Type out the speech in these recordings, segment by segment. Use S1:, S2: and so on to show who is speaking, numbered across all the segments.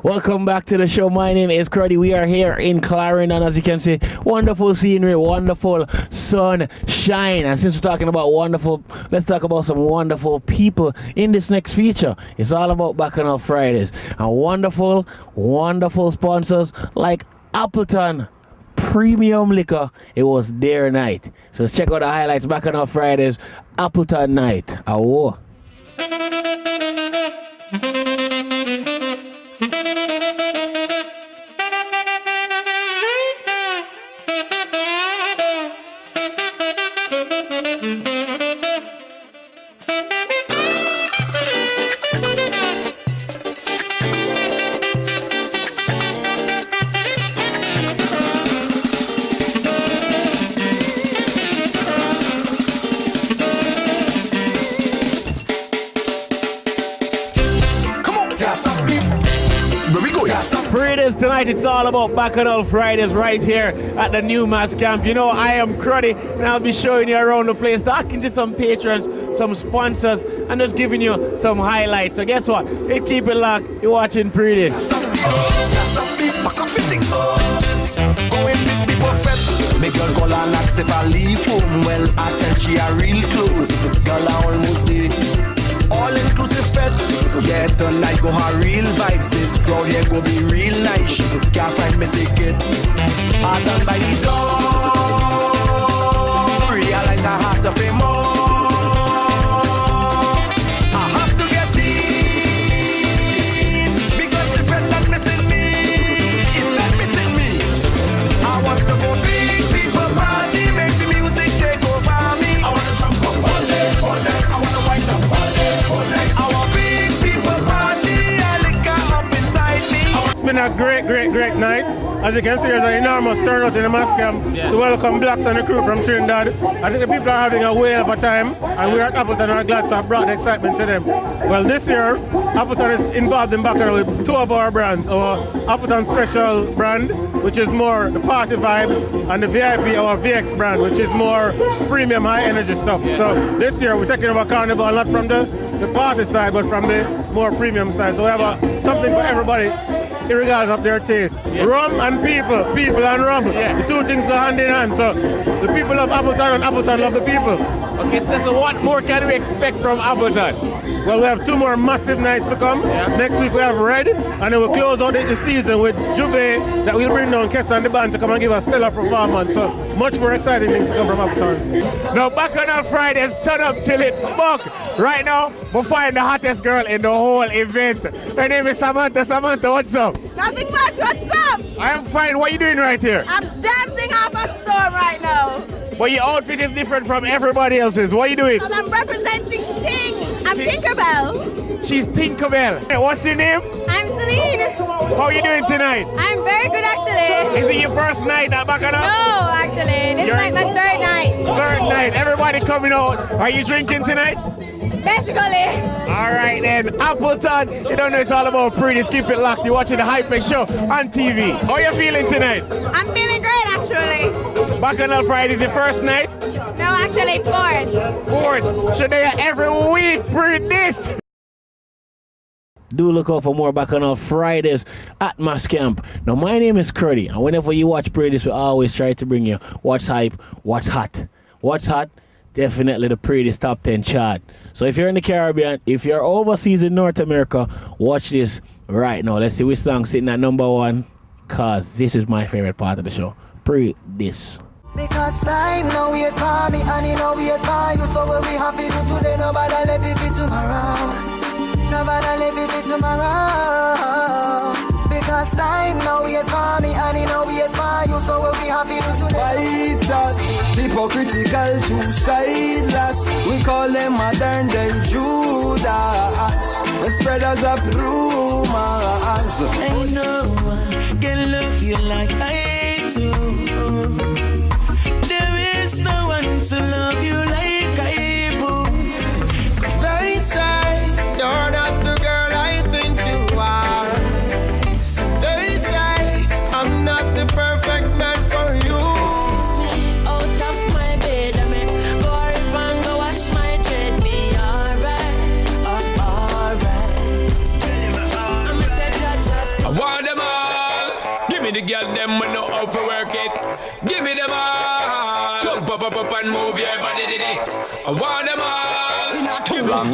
S1: Welcome back to the show. My name is Kruddy. We are here in Clarendon, as you can see. Wonderful scenery, wonderful sunshine. And since we're talking about wonderful, let's talk about some wonderful people in this next feature. It's all about Bacchanal Fridays. And wonderful, wonderful sponsors like Appleton Premium Liquor. It was their night. So let's check out the highlights. Bacchanal Fridays, Appleton night. Oh. Pree Dis tonight, it's all about Bacchanal Fridays right here at the New Mass Camp. You know, I am Kruddy, and I'll be showing you around the place, talking to some patrons, some sponsors, and just giving you some highlights. So guess what? Hey, keep it locked. You're watching Pree Dis.
S2: Me girl call her knocks if I leave home. Well, I tell she a real close. Girl, I almost did. All inclusive fed. Yeah, tonight go her real vibes. This crowd here go be real nice. She can't find me ticket. I done by the door. Realize I have to pay more. I have to get in. Because this red not missing me. It's not missing me. I want to go big people party. Make the music take over me. I want to jump up all day, all day. I want to wind up all day, all day. I want big people party. I liquor up inside me.
S3: It's been a great night. As you can see, there's an enormous turnout in the Mass Camp to welcome Blacks and the crew from Trinidad. I think the people are having a whale of a time, and we at Appleton are glad to have brought the excitement to them. Well, this year, Appleton is involved in Bacchanal with two of our brands. Our Appleton Special brand, which is more the party vibe, and the VIP, our VX brand, which is more premium, high energy stuff. So this year, we're taking over Carnival, not from the party side, but from the more premium side. So we have something for everybody, regardless of their taste. Rum and people and rum. The two things go hand in hand. So the people love Appleton and Appleton love the people.
S1: Okay, so what more can we expect from Appleton?
S3: Well, we have two more massive nights to come. Next week we have Red, and then we'll close out the season with Juve, that we'll bring down Kessa and the band to come and give a stellar performance. So much more exciting things to come from Appleton.
S1: Now, Bacchanal Fridays, turn up till it buck. Right now, we'll find the hottest girl in the whole event. Her name is Samantha. Samantha, what's up?
S4: Nothing much, what's up?
S1: I am fine. What are you doing right here?
S4: I'm dancing off a storm right now.
S1: But your outfit is different from everybody else's. What are you doing?
S4: Because I'm representing Ting. I'm Tinkerbell.
S1: She's Tinkerbell. Hey, what's your name?
S4: I'm Celine.
S1: How are you doing tonight?
S4: I'm very good actually.
S1: Is it your first night at Bacchanal?
S4: No, actually. This is like my third night.
S1: Third night. Everybody coming out. Are you drinking tonight?
S4: Basically.
S1: All right then. Appleton. You don't know it's all about Pree Dis. Keep it locked. You're watching the Hype Show on TV. How are you feeling tonight?
S4: I'm feeling great actually.
S1: Bacchanal Fridays your first night?
S4: No, actually fourth.
S1: Fourth. Should they every week Pree Dis? Do look out for more Bacchanal Fridays at Mass Camp. Now, my name is Kruddy, and whenever you watch Pree Dis, we always try to bring you what's hype, what's hot. What's hot? Definitely the Pree Dis Top 10 chart. So if you're in the Caribbean, if you're overseas in North America, watch this right now. Let's see which song sitting at #1, because this is my favorite part of the show. Pree Dis.
S2: Because time now wait for me and you know wait for you. So what we have to do today, nobody let me be tomorrow. Nobody let me be tomorrow. Because time now wait for me and you know wait for you. So what we have to do today. Fighters, hypocritical, two-sideless. We call them modern day Judas, the spreaders of rumors.
S5: Ain't no one can love you like I do. There is no one to love you like I do.
S2: They say you're not the girl I think you are. They say I'm not the perfect man for you.
S5: Out of my bed, I mean, go if and go wash my dread. Me alright, alright. I'm a
S6: me the girl them we know how to work it. Give me them all. Jump up and move your body, diddy. I want them all.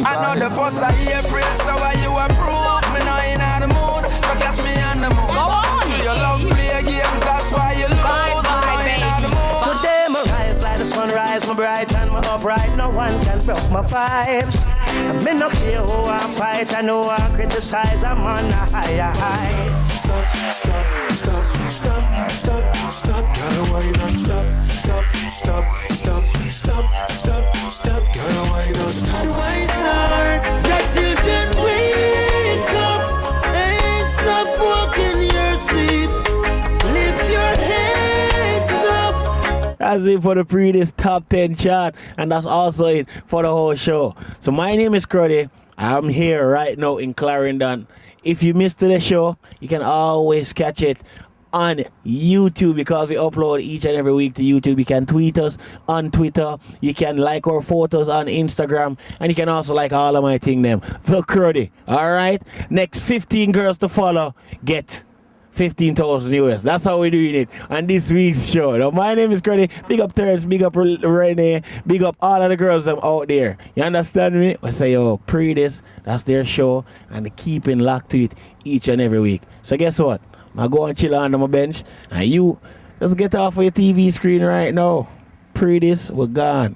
S7: I know the first of April, so why you approve? Me know in the mood, so catch me on the mood. Go on. So you love play games, that's why you lose. Today my rise like the sunrise, my bright and my upright. No one can break my vibes. I me no care who I fight, I know I criticize. I'm on a higher high.
S8: Stop, girl, why you not stop, girl, why you not stop? Why stars, just you can wake up and stop walking your sleep, lift your heads up.
S1: That's it for the Pree Dis Top 10 chart, and that's also it for the whole show. So my name is Kruddy. I'm here right now in Clarendon. If you missed the show, you can always catch it on YouTube because we upload each and every week to YouTube. You can tweet us on Twitter. You can like our photos on Instagram. And you can also like all of my thing them. The Kruddy. Alright? Next 15 girls to follow get 15,000 US. That's how we're doing it on this week's show. Now, my name is Kruddy. Big up Terrence, big up Renee, big up all of the girls them out there. You understand me? I say, yo, Pree Dis, that's their show, and they keeping locked to it each and every week. So guess what? I go and chill under my bench, and you just get off of your TV screen right now. Pree Dis, we're gone.